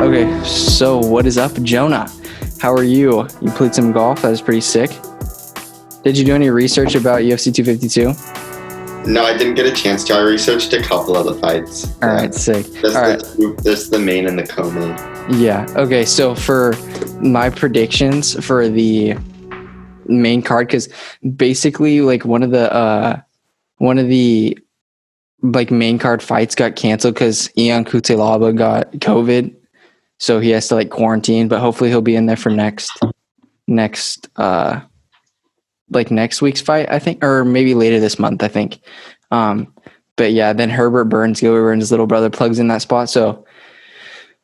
Okay, so what is up, Jonah? How are you? You played some golf. That was pretty sick. Did you do any research about UFC 252? No, I didn't get a chance to. I researched a couple of the fights. All right, sick. There's the main and the co-main. Yeah. Okay, so for my predictions for the main card, because basically like one of the like main card fights got canceled because Ion Cutelaba got COVID. So he has to like quarantine, but hopefully he'll be in there for next week's fight, I think, or maybe later this month, I think. But yeah, then Gilbert Burns' little brother, plugs in that spot. So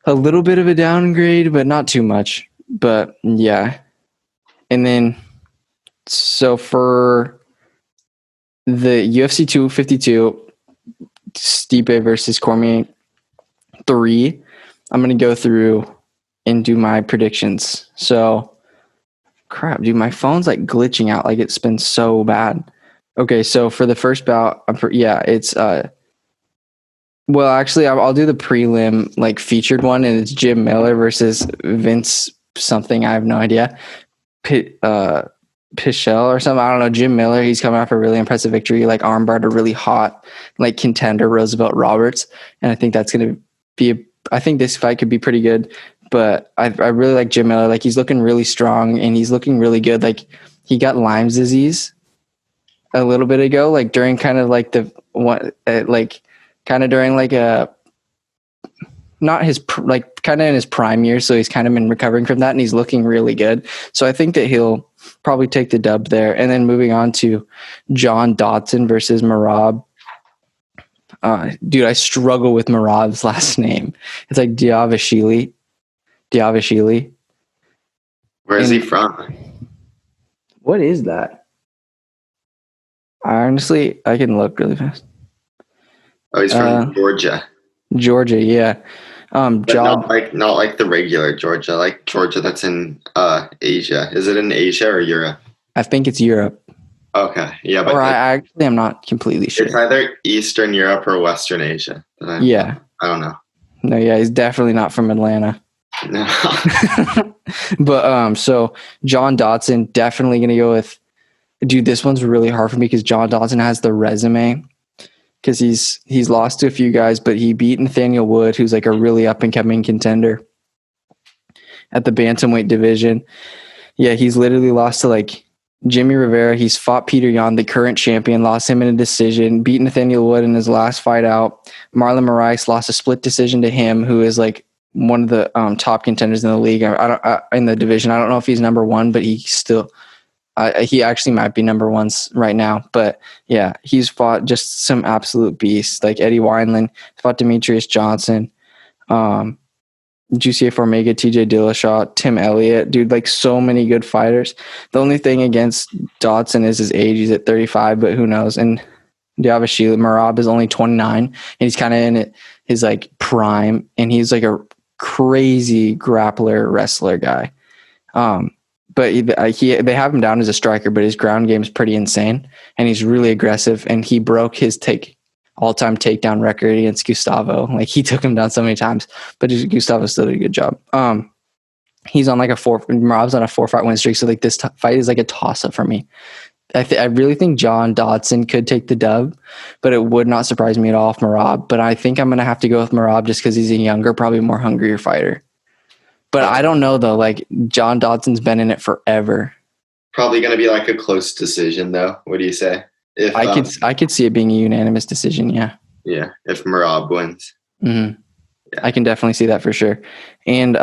a little bit of a downgrade, but not too much. But yeah. And then, so for the UFC 252, Stipe versus Cormier 3, I'm going to go through and do my predictions. So, crap, dude, my phone's like glitching out. Like it's been so bad. Okay, so for the first bout, it's well, actually, I'll do the prelim like featured one, and it's Jim Miller versus Vince something. I have no idea. Pichel or something. I don't know. Jim Miller, he's coming off a really impressive victory, like armbarred a really hot like contender, Roosevelt Roberts, and I think that's going to be I think this fight could be pretty good. But I really like Jim Miller. Like he's looking really strong and he's looking really good. Like he got Lyme's disease a little bit ago, like during kind of like the one, like kind of during like not his like kind of in his prime year. So he's kind of been recovering from that and he's looking really good. So I think that he'll probably take the dub there. And then moving on to John Dodson versus Merab. Dude, I struggle with Merab's last name. It's like Diavashvili. Where is he from? What is that? I can look really fast. Oh, he's from Georgia. Georgia, yeah. Not like the regular Georgia, like Georgia that's in Asia. Is it in Asia or Europe? I think it's Europe. Okay, yeah, but I'm not completely sure. It's either Eastern Europe or Western Asia. I don't know. No, yeah, he's definitely not from Atlanta. No. But so John Dodson, definitely gonna go with. Dude, this one's really hard for me because John Dodson has the resume. Because he's lost to a few guys, but he beat Nathaniel Wood, who's like a really up and coming contender at the bantamweight division. Yeah, he's literally lost to like Jimmy Rivera. He's fought Peter Yan, the current champion, lost him in a decision, beat Nathaniel Wood in his last fight out. Marlon Moraes lost a split decision to him, who is like one of the top contenders in the league. In the division. I don't know if he's number one, but he actually might be number one right now. But yeah, he's fought just some absolute beasts like Eddie Wineland, fought Demetrius Johnson, GCA Formega, TJ Dillashaw, Tim Elliott, dude, like so many good fighters. The only thing against Dodson is his age. He's at 35, but who knows? And Diavashvili, Merab is only 29 and he's kind of in his like prime and he's like a crazy grappler wrestler guy. But they have him down as a striker, but his ground game is pretty insane, and he's really aggressive. And he broke his all-time takedown record against Gustavo. Like he took him down so many times, but Gustavo still did a good job. He's on like Merab's on a 4-fight win streak, so like this fight is like a toss-up for me. I really think John Dodson could take the dub, but it would not surprise me at all if Merab. But I think I'm gonna have to go with Merab just because he's a younger, probably more hungrier fighter. But I don't know though. Like John Dodson's been in it forever. Probably going to be like a close decision, though. What do you say? If I could see it being a unanimous decision. Yeah. Yeah. If Merab wins. Mm-hmm. Yeah. I can definitely see that for sure. And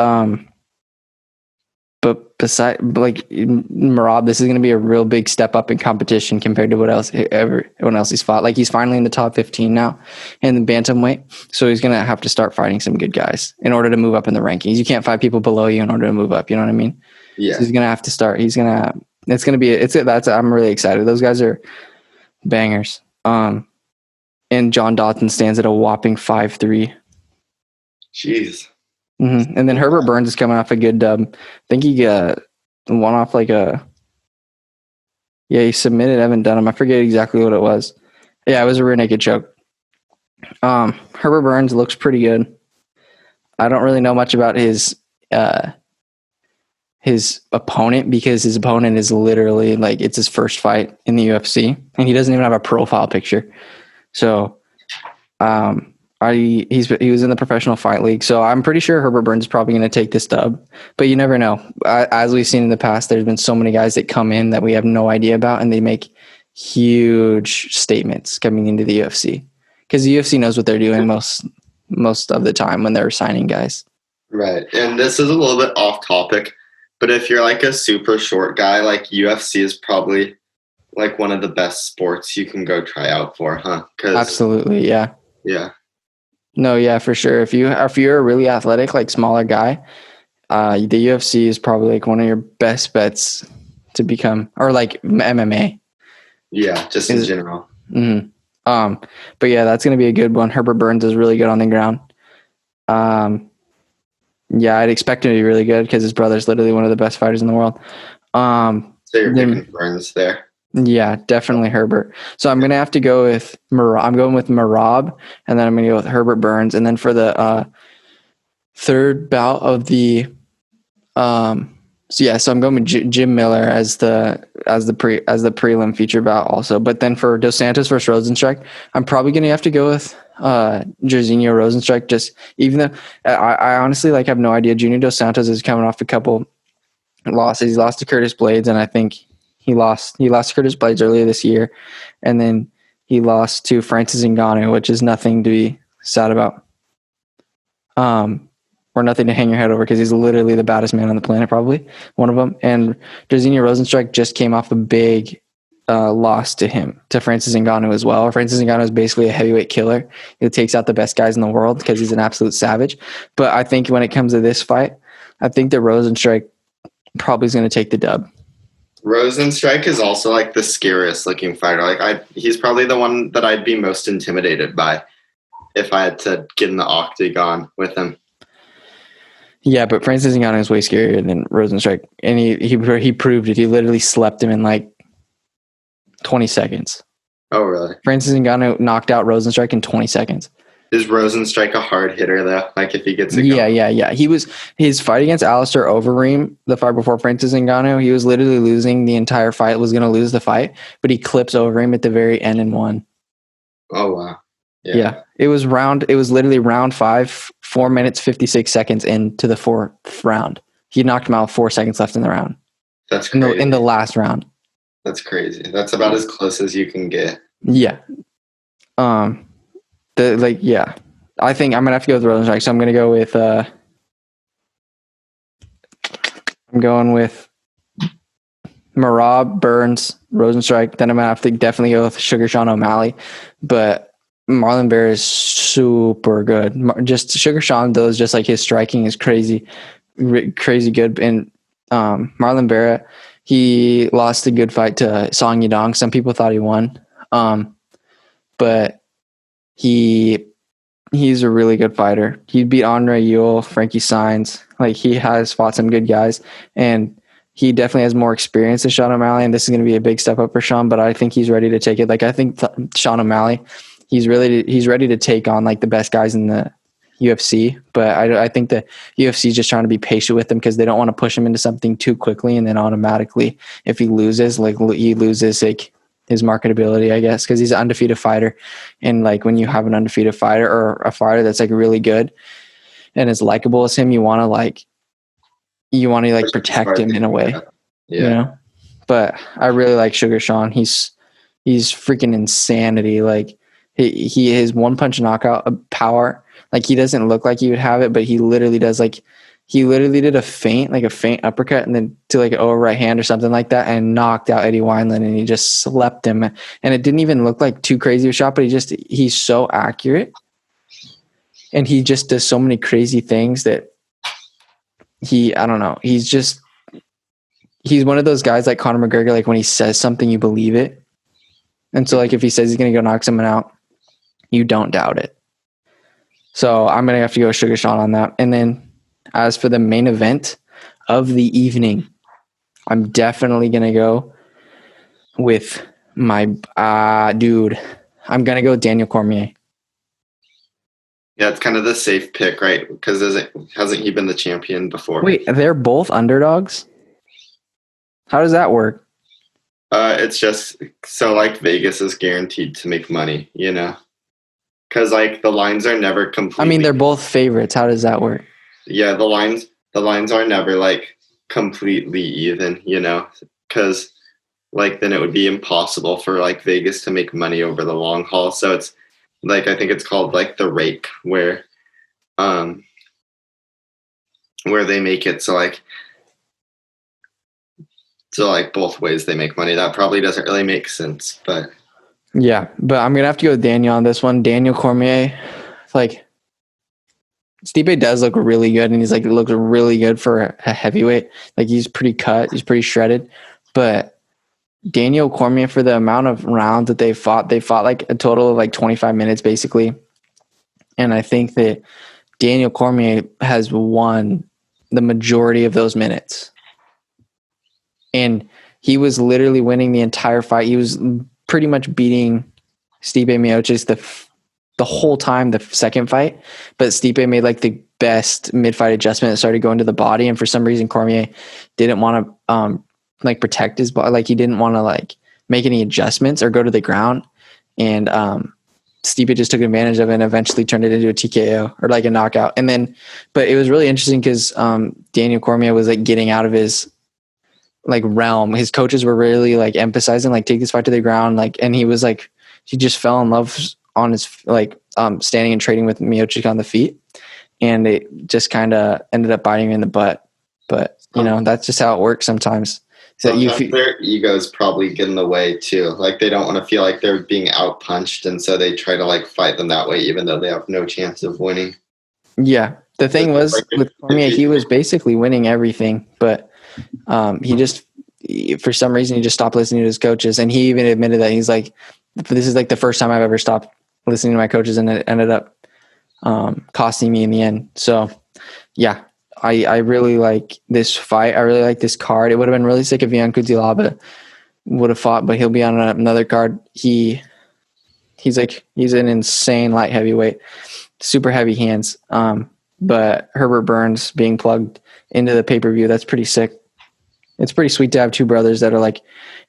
but beside like Merab, this is going to be a real big step up in competition compared to everyone else he's fought. Like he's finally in the top 15 now in the bantamweight, so he's going to have to start fighting some good guys in order to move up in the rankings. You can't fight people below you in order to move up. You know what I mean? Yeah. So he's going to have to start. I'm really excited. Those guys are bangers. And John Dodson stands at a whopping 5'3". Jeez. Mm-hmm. And then Herbert Burns is coming off a good dub. I think he got one off he submitted Evan Dunham. I forget exactly what it was. Yeah, it was a rear naked choke. Herbert Burns looks pretty good. I don't really know much about his opponent because his opponent is literally like it's his first fight in the UFC, and he doesn't even have a profile picture. So, he was in the professional fight league, so I'm pretty sure Herbert Burns is probably going to take this dub. But you never know. As we've seen in the past, there's been so many guys that come in that we have no idea about, and they make huge statements coming into the UFC because the UFC knows what they're doing most of the time when they're signing guys. Right. And this is a little bit off topic, but if you're like a super short guy, like UFC is probably like one of the best sports you can go try out for, huh? Absolutely, yeah. Yeah. No, yeah, for sure. If you're a really athletic, like smaller guy, the UFC is probably like one of your best bets to become, or like MMA. Yeah, just in general. Mm-hmm. But yeah, that's going to be a good one. Herbert Burns is really good on the ground. Yeah, I'd expect him to be really good because his brother's literally one of the best fighters in the world. So you're picking Burns there. Yeah, definitely Herbert. So I'm going to have to go with I'm going with Merab, and then I'm going to go with Herbert Burns. And then for the third bout of the so I'm going with Jim Miller as the prelim feature bout also. But then for Dos Santos versus Rosenstrike, I'm probably going to have to go with Jairzinho Rosenstrike. Just even though I honestly like have no idea. Junior Dos Santos is coming off a couple losses. He lost to Curtis Blades, and I think he lost to Curtis Blades earlier this year, and then he lost to Francis Ngannou, which is nothing to be sad about. Or nothing to hang your head over because he's literally the baddest man on the planet, probably one of them. And Jairzinho Rosenstrike just came off a big loss to Francis Ngannou as well. Francis Ngannou is basically a heavyweight killer who takes out the best guys in the world because he's an absolute savage. But I think when it comes to this fight, I think that Rosenstrike probably is going to take the dub. Rosenstrike is also like the scariest looking fighter. Like he's probably the one that I'd be most intimidated by if I had to get in the octagon with him. Yeah, but Francis Ngannou is way scarier than Rosenstrike, and he proved it. He literally slept him in like 20 seconds. Oh, really? Francis Ngannou knocked out Rosenstrike in 20 seconds. Is Rosenstrike a hard hitter though? Like if he gets it going? Yeah. He was his fight against Alistair Overeem, the fight before Francis Ngannou. He was literally losing the entire fight. Was going to lose the fight, but he clips Overeem at the very end and won. Oh wow! Yeah. It was literally round 5, 4 minutes 56 seconds into the 4th round. He knocked him out with 4 seconds left in the round. That's crazy. In the last round. That's crazy. That's about as close as you can get. Yeah. I think I'm gonna have to go with Rosenstrike. So I'm gonna go with Merab, Burns, Rosenstrike. Then I'm gonna have to definitely go with Sugar Sean O'Malley. But Marlon Vera is super good. Just Sugar Sean, though, is just like his striking is crazy good. And Marlon Vera, he lost a good fight to Song Yadong. Some people thought he won, but he's a really good fighter. He beat Andre Ewell, Frankie Saenz. Like he has fought some good guys, and he definitely has more experience than Sean O'Malley. And this is going to be a big step up for Sean. But I think he's ready to take it. Like I think Sean O'Malley. He's ready to take on like the best guys in the UFC, but I think the UFC is just trying to be patient with him because they don't want to push him into something too quickly, and then automatically, if he loses, like he loses like his marketability, I guess, because he's an undefeated fighter, and like when you have an undefeated fighter or a fighter that's like really good and as likable as him, you want to protect him in a way, you know. But I really like Sugar Sean. He's freaking insanity, like. He his one punch knockout power, like he doesn't look like he would have it, but he literally does. Like he literally did a feint uppercut and then to like an over right hand or something like that and knocked out Eddie Wineland, and he just slept him. And it didn't even look like too crazy of a shot, but he's so accurate, and he just does so many crazy things that I don't know. He's one of those guys like Conor McGregor. Like when he says something, you believe it. And so like if he says he's going to go knock someone out, you don't doubt it. So I'm going to have to go with Sugar Sean on that. And then as for the main event of the evening, I'm definitely going to go with my dude. I'm going to go with Daniel Cormier. Yeah, it's kind of the safe pick, right? Because hasn't he been the champion before? Wait, they're both underdogs? How does that work? It's just so like Vegas is guaranteed to make money, because like the lines are never I completely. mean, they're both favorites. How does that work? Yeah, the lines are never like completely even, because like then it would be impossible for like Vegas to make money over the long haul. So it's like I think it's called like the rake um where they make it so like both ways they make money. That probably doesn't really make sense, but Yeah, but I'm going to have to go with Daniel on this one. Daniel Cormier, like, Stipe does look really good, and he's like, looks really good for a heavyweight. Like, he's pretty cut, he's pretty shredded. But Daniel Cormier, for the amount of rounds that they fought like a total of like 25 minutes basically. And I think that Daniel Cormier has won the majority of those minutes. And he was literally winning the entire fight. He was pretty much beating Stipe Miocic the whole time, the second fight. But Stipe made like the best mid-fight adjustment that started going to the body. And for some reason, Cormier didn't want to like protect his body. Like he didn't want to like make any adjustments or go to the ground. And Stipe just took advantage of it and eventually turned it into a TKO or like a knockout. And then, but it was really interesting because Daniel Cormier was like getting out of his like realm. His coaches were really like emphasizing like take this fight to the ground. Like, and he was like, he just fell in love on his like standing and trading with Miocic on the feet. And it just kind of ended up biting him in the butt. But that's just how it works sometimes. So their egos probably get in the way too. Like they don't want to feel like they're being outpunched, and so they try to like fight them that way, even though they have no chance of winning. Yeah, the thing was with Cormier, he was basically winning everything, but he just for some reason he just stopped listening to his coaches, and he even admitted that he's like, this is like the first time I've ever stopped listening to my coaches, and it ended up costing me in the end. So yeah. I really like this fight. I really like this card. It would have been really sick if Ian Cutelaba would have fought, but he'll be on another card. He's an insane light heavyweight, super heavy hands. But Herbert Burns being plugged into the pay-per-view, that's pretty sick. It's pretty sweet to have two brothers that are like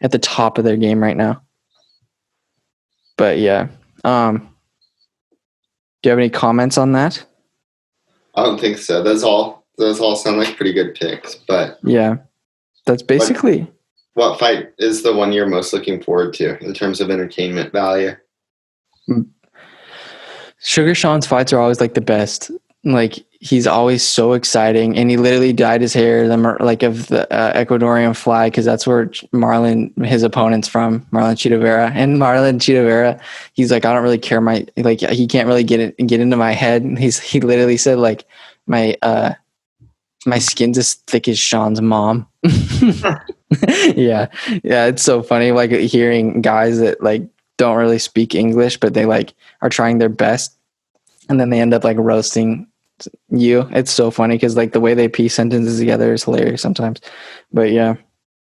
at the top of their game right now. But yeah. Do you have any comments on that? I don't think so. Those all sound like pretty good picks, but yeah, that's basically. What fight is the one you're most looking forward to in terms of entertainment value? Sugar Sean's fights are always like the best. Like he's always so exciting, and he literally dyed his hair like of the Ecuadorian flag because that's where his opponent's from, Marlon Chito. And Marlon Chito, he's like, I don't really care. He can't really get into my head. And he literally said like my skin's as thick as Sean's mom. Yeah, it's so funny. Like hearing guys that like don't really speak English, but they like are trying their best, and then they end up like roasting you. It's so funny because like the way they piece sentences together is hilarious sometimes. But yeah.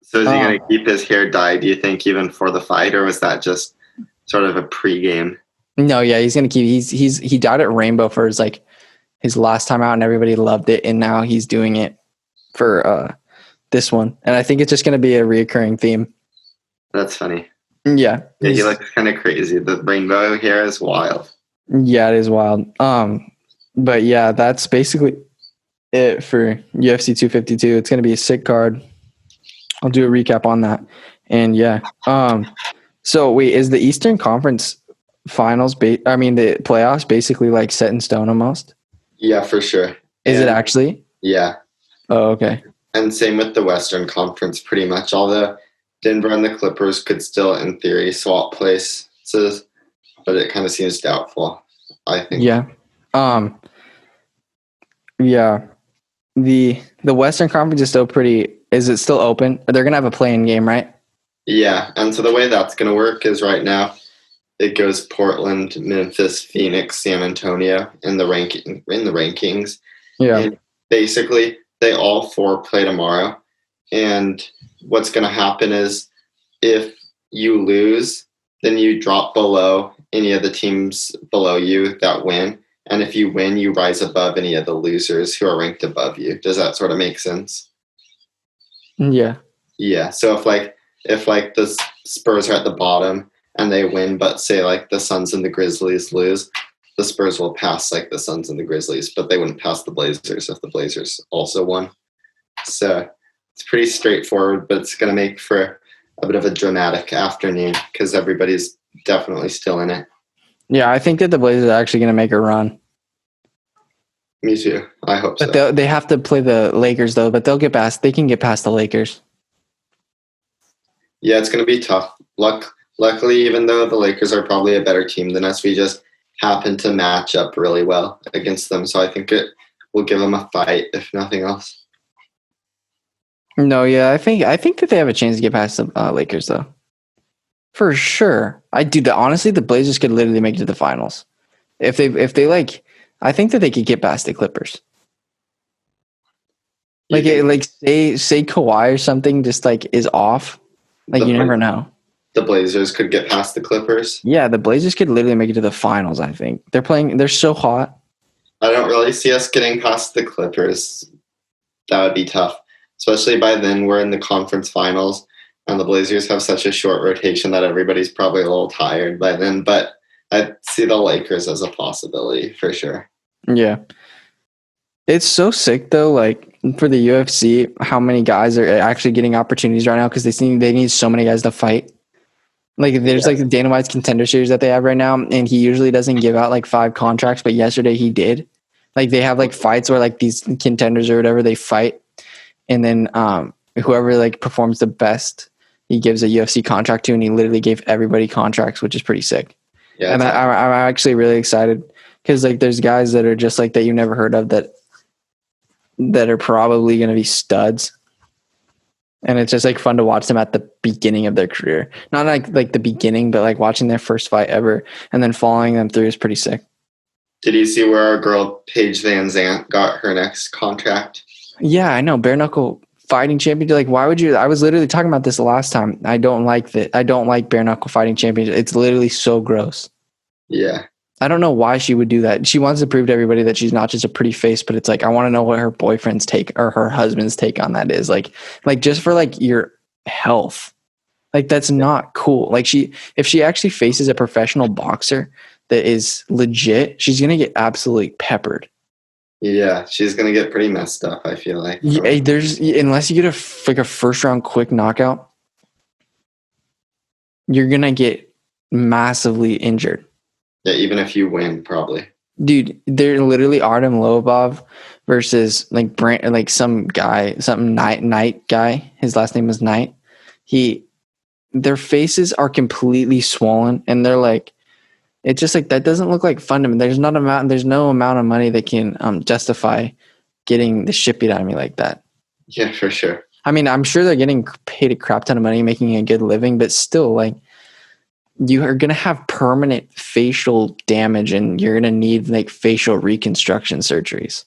So is he going to keep his hair dyed, do you think, even for the fight, or was that just sort of a pregame? No, yeah, he's going to keep. He dyed it rainbow for his last time out, and everybody loved it, and now he's doing it for this one, and I think it's just going to be a reoccurring theme. That's funny. Yeah, he looks kind of crazy. The rainbow hair is wild. Yeah, it is wild. But yeah, that's basically it for UFC 252. It's going to be a sick card. I'll do a recap on that, and yeah. So wait, is the Eastern Conference Finals? The playoffs basically like set in stone almost. Yeah, for sure. Is it actually? Yeah. Oh, okay. And same with the Western Conference, pretty much. Although Denver and the Clippers could still, in theory, swap places, but it kind of seems doubtful, I think. Yeah. Yeah. The Western Conference is still pretty. Is it still open? They're gonna have a play-in game, right? Yeah, and so the way that's gonna work is right now it goes Portland, Memphis, Phoenix, San Antonio in the rankings. Yeah. And basically, they all four play tomorrow. And what's going to happen is if you lose, then you drop below any of the teams below you that win. and if you win, you rise above any of the losers who are ranked above you. Does that sort of make sense? Yeah. Yeah. So if the Spurs are at the bottom and they win, but say like the Suns and the Grizzlies lose, the Spurs will pass like the Suns and the Grizzlies, but they wouldn't pass the Blazers if the Blazers also won. So it's pretty straightforward, but it's going to make for a bit of a dramatic afternoon because everybody's definitely still in it. Yeah, I think that the Blazers are actually going to make a run. Me too. I hope But so. they have to play the Lakers, though, but they can get past the Lakers. Yeah, it's going to be tough. Luckily, even though the Lakers are probably a better team than us, we just happen to match up really well against them. So I think it will give them a fight, if nothing else. No, yeah, I think that they have a chance to get past the Lakers, though. For sure. Honestly, the Blazers could literally make it to the finals. If they like, I think that they could get past the Clippers. Say Kawhi or something just like is off. Like you never know. The Blazers could get past the Clippers. Yeah, the Blazers could literally make it to the finals, I think. They're so hot. I don't really see us getting past the Clippers. That would be tough. Especially by then we're in the conference finals and the Blazers have such a short rotation that everybody's probably a little tired by then. But I see the Lakers as a possibility for sure. Yeah. It's so sick though, like for the UFC, how many guys are actually getting opportunities right now because they need so many guys to fight. Like there's like the Dana White's Contender Series that they have right now, and he usually doesn't give out like 5 contracts, but yesterday he did. Like they have like fights where like these contenders or whatever they fight, and then whoever like performs the best, he gives a UFC contract to, and he literally gave everybody contracts, which is pretty sick. Yeah, and I'm actually really excited because like there's guys that are just like that you never heard of that are probably going to be studs. And it's just like fun to watch them at the beginning of their career. Not like the beginning, but like watching their first fight ever and then following them through is pretty sick. Did you see where our girl Paige Van Zandt got her next contract? Yeah, I know. Bare knuckle fighting championship. Like, why would you? I was literally talking about this the last time. I don't like that. I don't like bare knuckle fighting championship. It's literally so gross. Yeah. I don't know why she would do that. She wants to prove to everybody that she's not just a pretty face, but it's like, I want to know what her boyfriend's take or her husband's take on that is. Like just for like your health. Like that's not cool. Like if she actually faces a professional boxer that is legit, she's going to get absolutely peppered. Yeah, she's going to get pretty messed up, I feel like. Yeah, unless you get a first round quick knockout, you're going to get massively injured. Yeah, even if you win, probably. Dude, they're literally Artem Lobov versus like some guy, Knight guy. His last name was Knight. Their faces are completely swollen, and they're like, it's just like that doesn't look like fun to me. There's no amount of money that can justify getting the shit beat out of me like that. Yeah, for sure. I mean, I'm sure they're getting paid a crap ton of money, making a good living, but still, like, you are going to have permanent facial damage and you're going to need like facial reconstruction surgeries.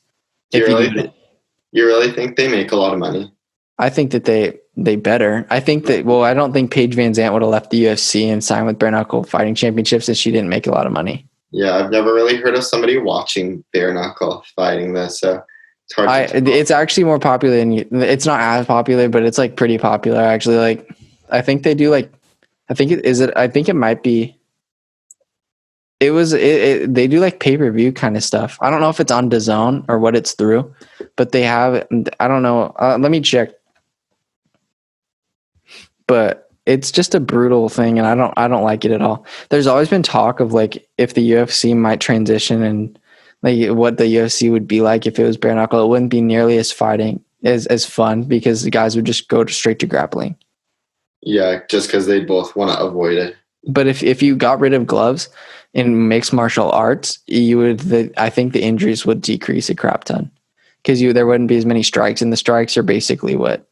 You really think they make a lot of money? I think that they better. I think that, I don't think Paige Van Zandt would have left the UFC and signed with bare knuckle fighting championships if she didn't make a lot of money. Yeah, I've never really heard of somebody watching bare knuckle fighting this. So it's hard to tell. It's actually more popular than it's not as popular, but it's like pretty popular actually. Like I think they do like, I think it might be. They do like pay-per-view kind of stuff. I don't know if it's on DAZN or what it's through, but they have. I don't know. Let me check. But it's just a brutal thing, and I don't like it at all. There's always been talk of like if the UFC might transition and like what the UFC would be like if it was bare knuckle. It wouldn't be nearly as fighting as fun because the guys would just go straight to grappling. Yeah, just because they both want to avoid it. But if you got rid of gloves in mixed martial arts, I think the injuries would decrease a crap ton because there wouldn't be as many strikes, and the strikes are basically what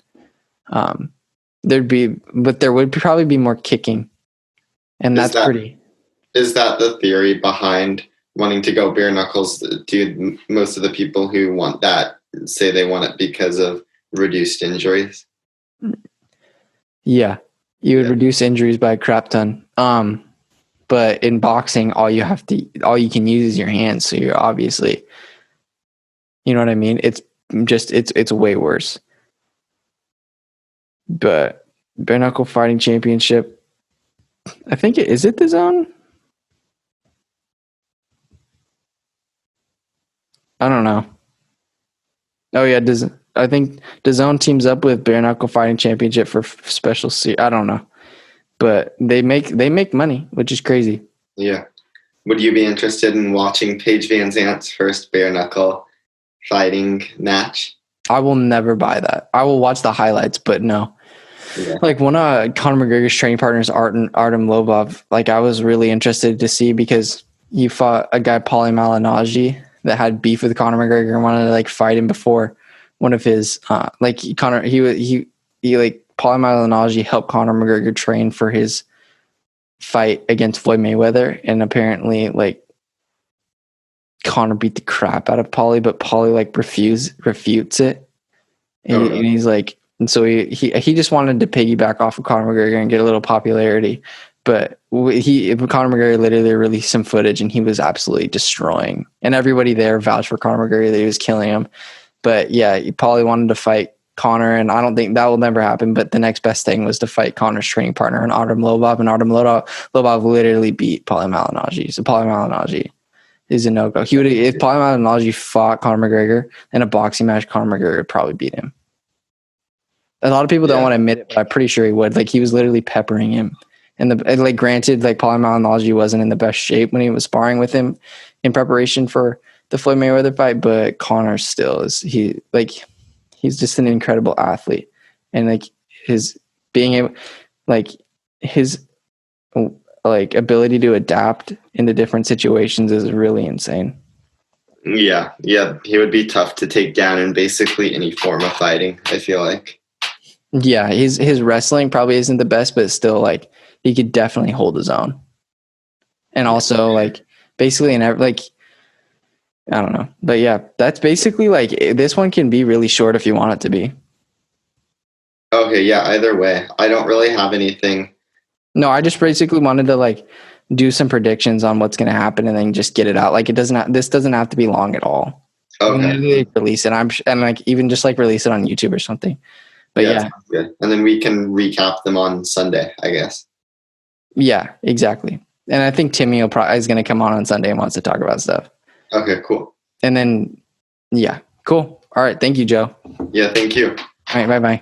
but there would probably be more kicking, and Is that the theory behind wanting to go bare knuckles? Do most of the people who want that say they want it because of reduced injuries? Yeah, you would reduce injuries by a crap ton. But in boxing, all you can use is your hands. So you're obviously, you know what I mean? It's way worse. But bare knuckle fighting championship, I think is it the zone? I don't know. Oh yeah, I think the zone teams up with bare knuckle fighting championship for special series. I don't know, but they make money, which is crazy. Yeah. Would you be interested in watching Paige Van Zant's first bare knuckle fighting match? I will never buy that. I will watch the highlights, but no. Yeah. Like one of Conor McGregor's training partners, Artem Lobov, like I was really interested to see because he fought a guy, Paulie Malignaggi, that had beef with Conor McGregor and wanted to like fight him before one of his like Conor he like Paulie Malignaggi helped Conor McGregor train for his fight against Floyd Mayweather, and apparently like Conor beat the crap out of Paulie, but Paulie like refutes it, and, and he's like, and so he just wanted to piggyback off of Conor McGregor and get a little popularity, but Conor McGregor literally released some footage and he was absolutely destroying, and everybody there vouched for Conor McGregor that he was killing him. But yeah, Paulie wanted to fight Conor, and I don't think that will never happen. But the next best thing was to fight Conor's training partner, and Artem Lobov, and Artem Lobov literally beat Paulie Malignaggi. So Paulie Malignaggi is a no-go. If Paulie Malignaggi fought Conor McGregor in a boxing match, Conor McGregor would probably beat him. A lot of people don't want to admit it, but I'm pretty sure he would. Like he was literally peppering him. And like granted, like Paulie Malignaggi wasn't in the best shape when he was sparring with him in preparation for the Floyd Mayweather fight, but Conor still is he's just an incredible athlete, and like his being able, like his like ability to adapt into different situations is really insane. Yeah, he would be tough to take down in basically any form of fighting, I feel like. Yeah, his wrestling probably isn't the best, but still like he could definitely hold his own. And also like basically like I don't know. But yeah, that's basically like this one can be really short if you want it to be. Okay, yeah, either way. I don't really have anything. No, I just basically wanted to like do some predictions on what's going to happen and then just get it out. Like this doesn't have to be long at all. Okay. Release it. And like even just like release it on YouTube or something. But yeah. Good. And then we can recap them on Sunday, I guess. Yeah, exactly. And I think Timmy is going to come on Sunday and wants to talk about stuff. Okay, cool. And then, yeah, cool. All right. Thank you, Joe. Yeah, thank you. All right. Bye-bye.